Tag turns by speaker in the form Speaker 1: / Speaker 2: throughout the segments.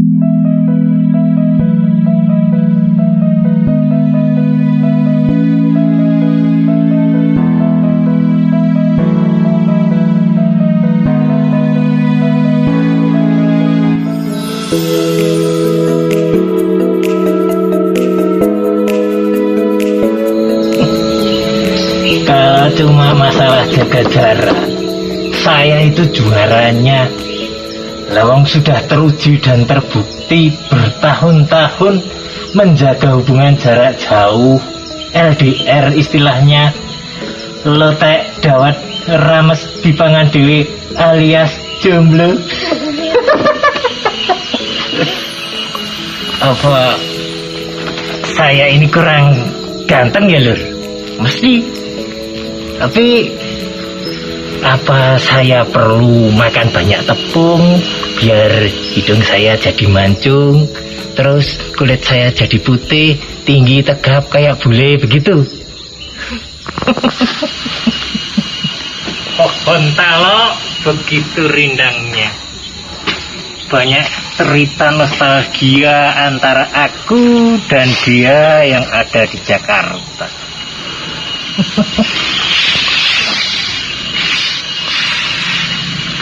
Speaker 1: Kalau cuma masalah jaga jarak, saya itu juaranya. Lawang sudah teruji dan terbukti bertahun-tahun menjaga hubungan jarak jauh, LDR istilahnya. Letek dawat rames dipangan dewe alias jomblo. Apa saya ini kurang ganteng ya lur? Mesti. Tapi apa saya perlu makan banyak tepung biar hidung saya jadi mancung, terus kulit saya jadi putih, tinggi tegap kayak bule begitu? Pohon talok begitu rindangnya. Banyak cerita nostalgia antara aku dan dia yang ada di Jakarta.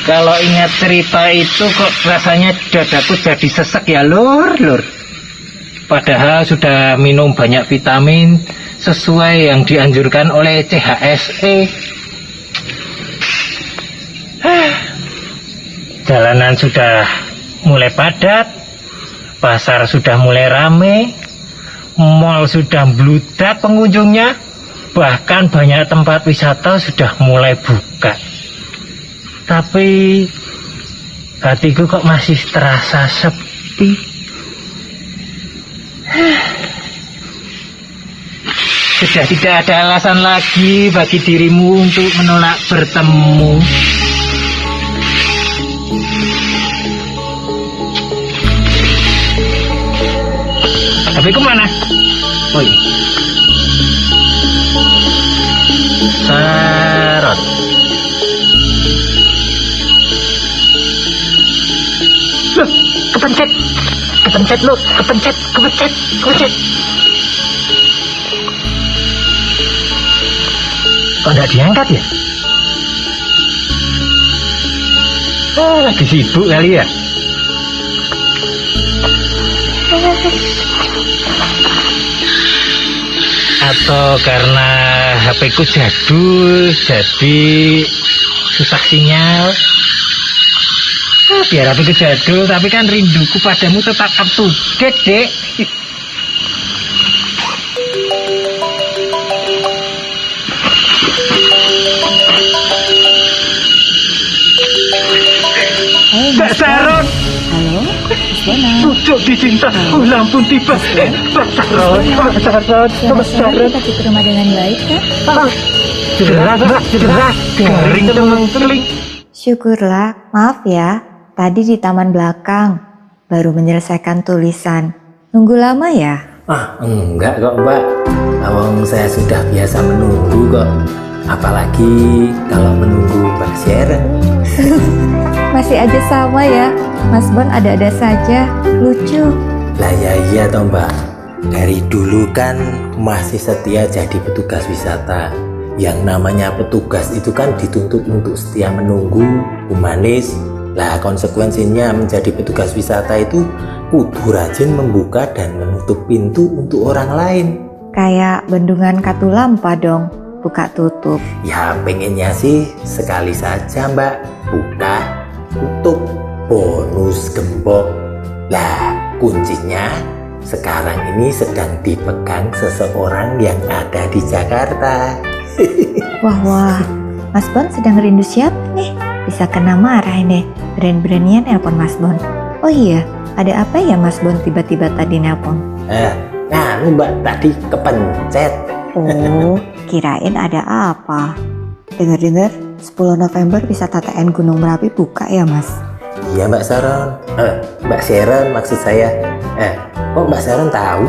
Speaker 1: Kalau ingat cerita itu kok rasanya dadaku jadi sesek ya lur. Padahal sudah minum banyak vitamin sesuai yang dianjurkan oleh CHSE. Jalanan sudah mulai padat, pasar sudah mulai rame, mal sudah membludak pengunjungnya, bahkan banyak tempat wisata sudah mulai buka. Tapi hatiku kok masih terasa sepi. Sudah tidak ada alasan lagi bagi dirimu untuk menolak bertemu. Tapi kemana? Oh iya. Sarot. Loh, kepencet loh, kepencet. Kok nggak diangkat ya? Oh, lagi sibuk kali ya? Atau karena HP ku jadul, jadi susah sinyal. Biar HP ku jadul, tapi kan rinduku padamu tetap up to date, Dek. Mbak Saron.
Speaker 2: Halo, Mas Bona.
Speaker 1: Pucuk dicinta, lampu tiba. Mbak Saron.
Speaker 2: Kita ke rumah dengan baik kan?
Speaker 1: Cedera, garing teling.
Speaker 2: Syukurlah, maaf ya. Tadi di taman belakang, baru menyelesaikan tulisan. Nunggu lama ya?
Speaker 3: Enggak kok Mbak. Awang saya sudah biasa menunggu kok. Apalagi kalau menunggu Mbak Sharon.
Speaker 2: Masih aja sama ya, Mas Bon ada-ada saja, lucu.
Speaker 3: Lah ya iya toh Mbak. Dari dulu kan masih setia jadi petugas wisata. Yang namanya petugas itu kan dituntut untuk setia menunggu, humanis. Lah konsekuensinya menjadi petugas wisata itu kudu rajin membuka dan menutup pintu untuk orang lain.
Speaker 2: Kayak bendungan Katulampa dong, buka tutup.
Speaker 3: Ya pengennya sih sekali saja Mbak, buka, tutup, bonus gembok. Lah kuncinya sekarang ini sedang dipegang seseorang yang ada di Jakarta.
Speaker 2: Wah, Mas Bon sedang rindu siapa nih? Bisa kena marah ini, brand-brandnya nelpon Mas Bon. Oh iya, ada apa ya Mas Bon tiba-tiba tadi nelpon?
Speaker 3: Mbak tadi kepencet.
Speaker 2: Oh, kirain ada apa? Dengar-dengar 10 November wisata TN Gunung Merapi buka ya Mas?
Speaker 3: Iya Mbak Sharon. Mbak Sharon maksud saya. Kok Mbak Sharon tahu?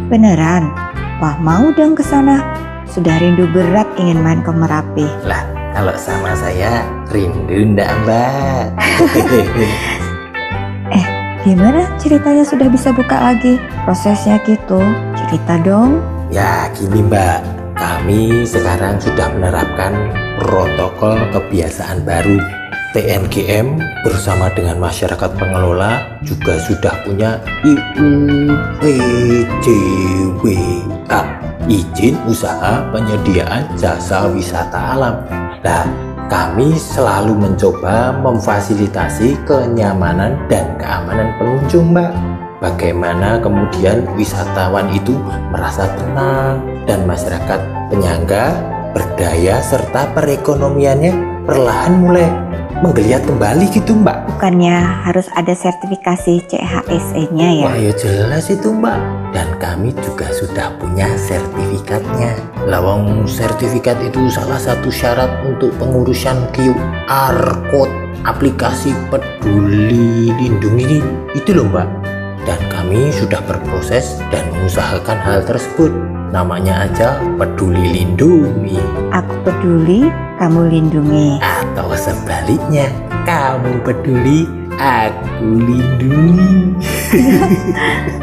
Speaker 2: Beneran? Wah mau dong ke sana. Sudah rindu berat ingin main ke Merapi.
Speaker 3: Lah, kalau sama saya rindu ndak Mbak?
Speaker 2: Gimana ceritanya sudah bisa buka lagi? Prosesnya gitu, cerita dong.
Speaker 3: Ya gini mbak, kami sekarang sudah menerapkan protokol kebiasaan baru. TNGM bersama dengan masyarakat pengelola juga sudah punya IUPJWA, izin usaha penyediaan jasa wisata alam. Nah, kami selalu mencoba memfasilitasi kenyamanan dan keamanan pengunjung mbak. Bagaimana kemudian wisatawan itu merasa tenang dan masyarakat penyangga berdaya serta perekonomiannya perlahan mulai menggeliat kembali gitu mbak.
Speaker 2: Bukannya harus ada sertifikasi CHSE-nya ya?
Speaker 3: Wah ya jelas itu mbak. Dan kami juga sudah punya sertifikatnya. Lawang sertifikat itu salah satu syarat untuk pengurusan QR Code aplikasi Peduli Lindungi itu loh mbak. Dan kami sudah berproses dan mengusahakan hal tersebut. Namanya aja Peduli Lindungi.
Speaker 2: Aku peduli, kamu lindungi.
Speaker 3: Atau sebaliknya, kamu peduli, aku lindungi.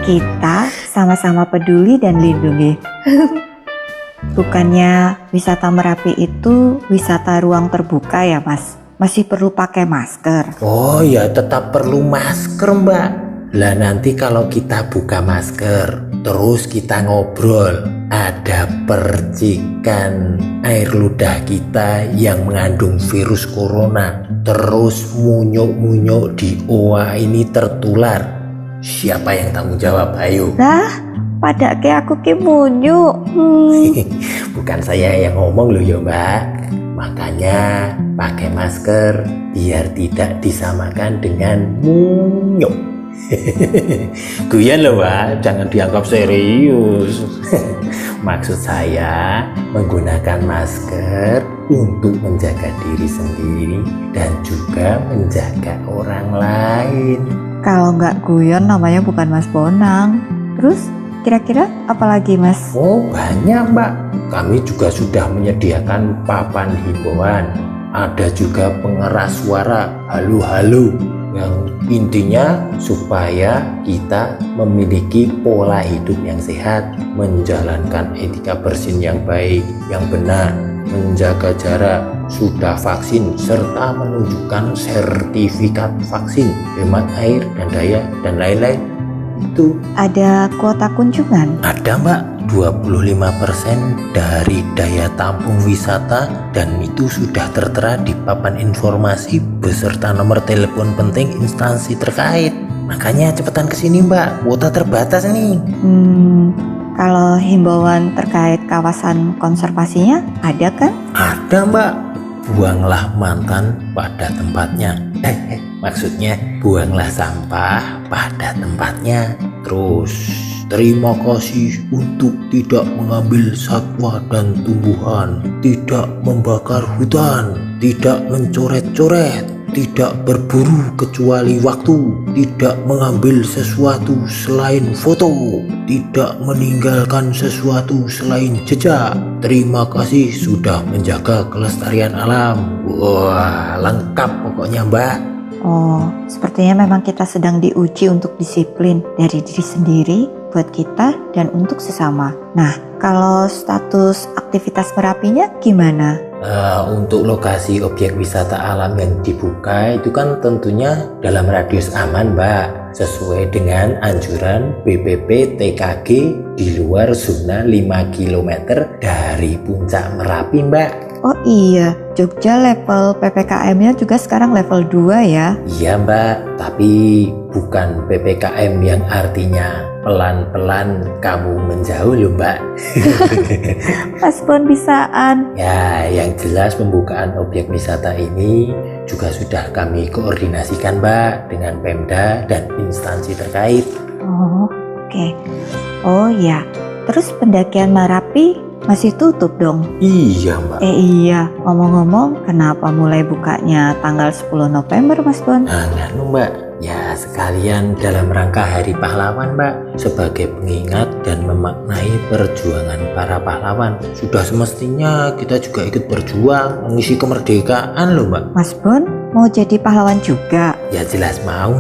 Speaker 2: Kita sama-sama peduli dan lindungi. Bukannya wisata Merapi itu wisata ruang terbuka ya mas? Masih perlu pakai masker?
Speaker 3: Oh ya tetap perlu masker mbak. Lah nanti kalau kita buka masker terus kita ngobrol, ada percikan air ludah kita yang mengandung virus corona terus munyuk-munyuk di oa ini tertular, siapa yang tanggung jawab? Ayo.
Speaker 2: Lah, pada ke aku ki munyu.
Speaker 3: Bukan saya yang ngomong loh ya mbak. Makanya pakai masker biar tidak disamakan dengan munyuk. Guyon loh mbak, jangan dianggap serius. Maksud saya menggunakan masker untuk menjaga diri sendiri dan juga menjaga orang lain.
Speaker 2: Kalau nggak guyon namanya bukan Mas Bonang. Terus kira-kira apa lagi mas?
Speaker 3: Oh banyak mbak. Kami juga sudah menyediakan papan himbauan. Ada juga pengeras suara halo-halo yang intinya supaya kita memiliki pola hidup yang sehat, menjalankan etika bersin yang baik, yang benar, menjaga jarak, sudah vaksin, serta menunjukkan sertifikat vaksin, hemat air dan daya, dan lain-lain. Itu
Speaker 2: Ada kuota kunjungan?
Speaker 3: ada mbak, 25% dari daya tampung wisata, dan itu sudah tertera di papan informasi beserta nomor telepon penting instansi terkait. Makanya cepetan kesini mbak, kuota terbatas nih.
Speaker 2: Kalau himbauan terkait kawasan konservasinya ada kan?
Speaker 3: Ada mbak, buanglah mantan pada tempatnya. Maksudnya buanglah sampah pada tempatnya. Terus terima kasih untuk tidak mengambil satwa dan tumbuhan, tidak membakar hutan, tidak mencoret-coret, tidak berburu kecuali waktu, tidak mengambil sesuatu selain foto, tidak meninggalkan sesuatu selain jejak. Terima kasih sudah menjaga kelestarian alam. Wah, lengkap pokoknya mbak.
Speaker 2: Oh, sepertinya memang kita sedang diuji untuk disiplin dari diri sendiri, buat kita, dan untuk sesama. Nah, kalau status aktivitas Merapinya gimana?
Speaker 3: Untuk lokasi objek wisata alam yang dibuka itu kan tentunya dalam radius aman mbak, sesuai dengan anjuran BPP TKG di luar zona 5 km dari puncak Merapi mbak.
Speaker 2: Oh iya, Jogja level PPKM-nya juga sekarang level 2 ya?
Speaker 3: Iya mbak, tapi bukan PPKM yang artinya pelan-pelan kamu menjauh loh mbak.
Speaker 2: Mas Bon bisaan.
Speaker 3: Ya, yang jelas pembukaan objek wisata ini juga sudah kami koordinasikan mbak dengan Pemda dan instansi terkait.
Speaker 2: Oh, oke. Oh ya, terus pendakian Merapi masih tutup dong?
Speaker 3: Iya mbak.
Speaker 2: Iya, ngomong-ngomong kenapa mulai bukanya tanggal 10 November Mas Bon?
Speaker 3: Nah, mbak, ya sekalian dalam rangka Hari Pahlawan mbak, sebagai pengingat dan memaknai perjuangan para pahlawan. Sudah semestinya kita juga ikut berjuang mengisi kemerdekaan loh mbak.
Speaker 2: Mas Bon, mau jadi pahlawan juga?
Speaker 3: Ya jelas mau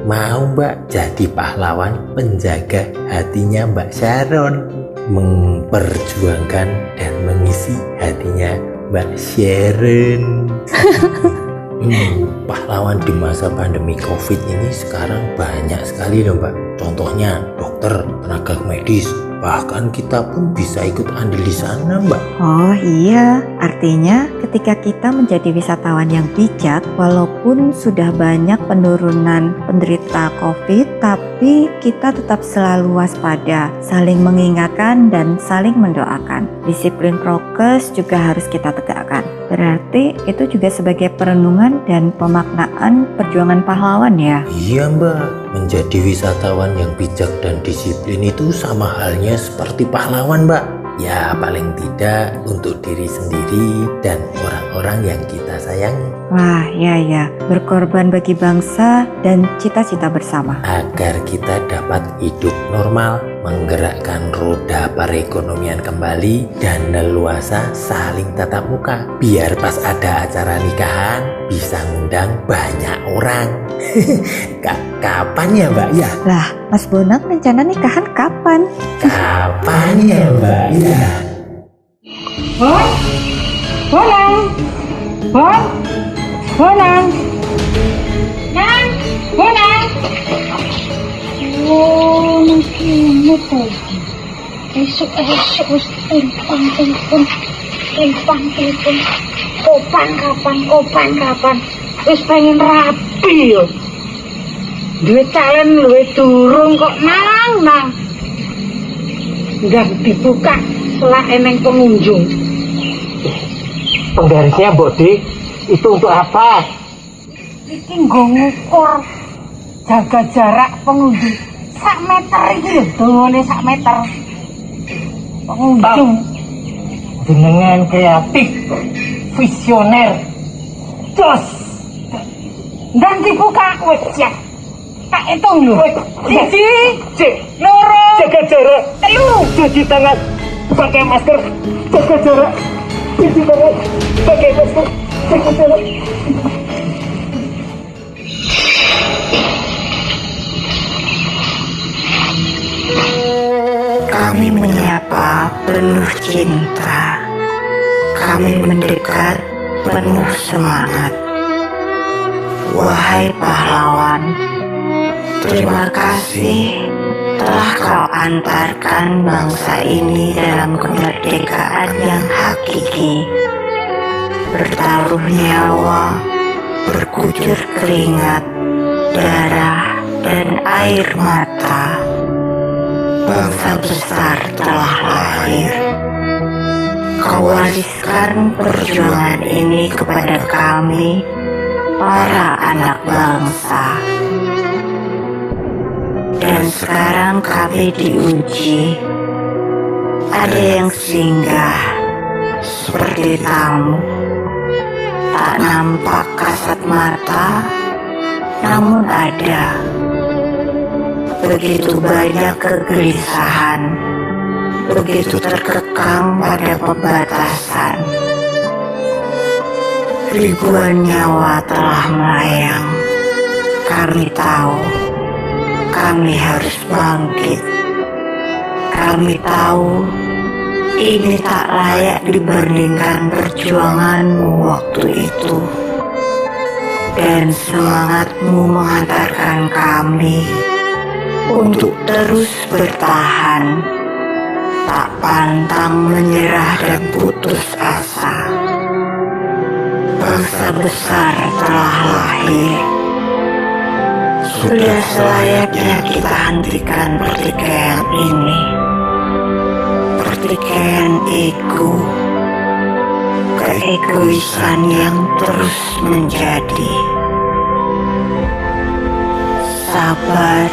Speaker 3: Mbak jadi pahlawan penjaga hatinya Mbak Sharon, memperjuangkan dan mengisi hatinya Mbak Sharon. Pahlawan di masa pandemi COVID ini sekarang banyak sekali loh Mbak. Contohnya dokter, tenaga medis, bahkan kita pun bisa ikut andil di sana Mbak.
Speaker 2: Oh iya, artinya ketika kita menjadi wisatawan yang bijak, walaupun sudah banyak penurunan penderita COVID, tapi kita tetap selalu waspada, saling mengingatkan dan saling mendoakan. Disiplin prokes juga harus kita tegakkan. Berarti itu juga sebagai perenungan dan pemaknaan perjuangan pahlawan ya?
Speaker 3: Iya Mbak, menjadi wisatawan yang bijak dan disiplin itu sama halnya seperti pahlawan Mbak. Ya paling tidak untuk diri sendiri dan orang-orang yang kita sayangi.
Speaker 2: Wah, ya, berkorban bagi bangsa dan cita-cita bersama.
Speaker 3: Agar kita dapat hidup normal, menggerakkan roda perekonomian kembali, dan leluasa saling tatap muka. Biar pas ada acara nikahan, bisa ngundang banyak orang. Kapan ya Mbak ya?
Speaker 2: Lah, Mas Bonang rencana nikahan kapan?
Speaker 3: Kapan ya Mbak ya?
Speaker 4: Bonang, oh, mungkin itu. Esok wis timpang. Kopan. Wis pengen rapi yo. Duwe calon luwe durung kok nang. Enggak dibuka setelah eneng pengunjung.
Speaker 1: Penggarisnya Bodi, itu untuk apa?
Speaker 4: Iki nggo ngukur jaga jarak pengunjung 1 meter iki lho, dawane 1 meter. Pengunjung
Speaker 1: Dengan kreatif, visioner, jos.
Speaker 4: dan dibuka wis siap. Tak hitung lho. 1, 2, 3,
Speaker 1: Jaga jarak,
Speaker 4: 4.
Speaker 1: cuci tangan, pakai masker, jaga jarak, cuci tangan, pakai masker, jaga jarak.
Speaker 2: Kami menyapa penuh cinta. Kami mendekat penuh semangat. Wahai pahlawan, terima kasih telah kau antarkan bangsa ini dalam kemerdekaan yang hakiki. Bertaruh nyawa, berkucur keringat, darah, dan air mata. Bangsa besar telah lahir. Kau wariskan perjuangan ini kepada kami, para anak bangsa. Dan sekarang kami diuji. Ada yang singgah seperti tamu, tak nampak kasat mata, namun ada. Begitu banyak kegelisahan, begitu terkekang pada pembatasan. Ribuan nyawa telah melayang. Kami tahu, kami harus bangkit. Kami tahu, ini tak layak dibandingkan perjuanganmu waktu itu. Dan semangatmu mengantarkan kami untuk terus bertahan, tak pantang menyerah dan putus asa. Bangsa besar telah lahir. Sudah selayaknya kita hentikan pertikaian ini. Pertikaian ego, keegoisan yang terus menjadi. Sabar,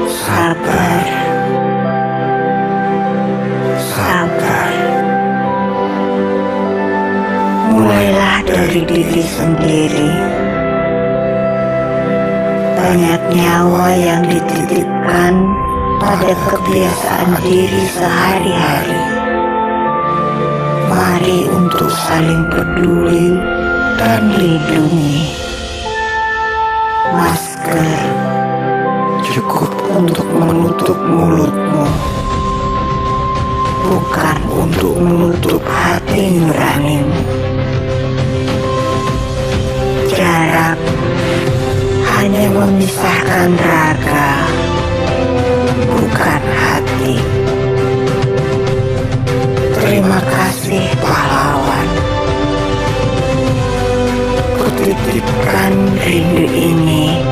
Speaker 2: sabar, sabar. Mulailah dari diri sendiri. Banyak nyawa yang dititipkan pada kebiasaan diri sehari-hari. Mari untuk saling peduli
Speaker 5: dan lindungi. Masker cukup untuk menutup mulutmu, bukan untuk menutup hati nuranimu. Jarak hanya memisahkan raga, bukan hati. Terima kasih pahlawan. Kutitipkan rindu ini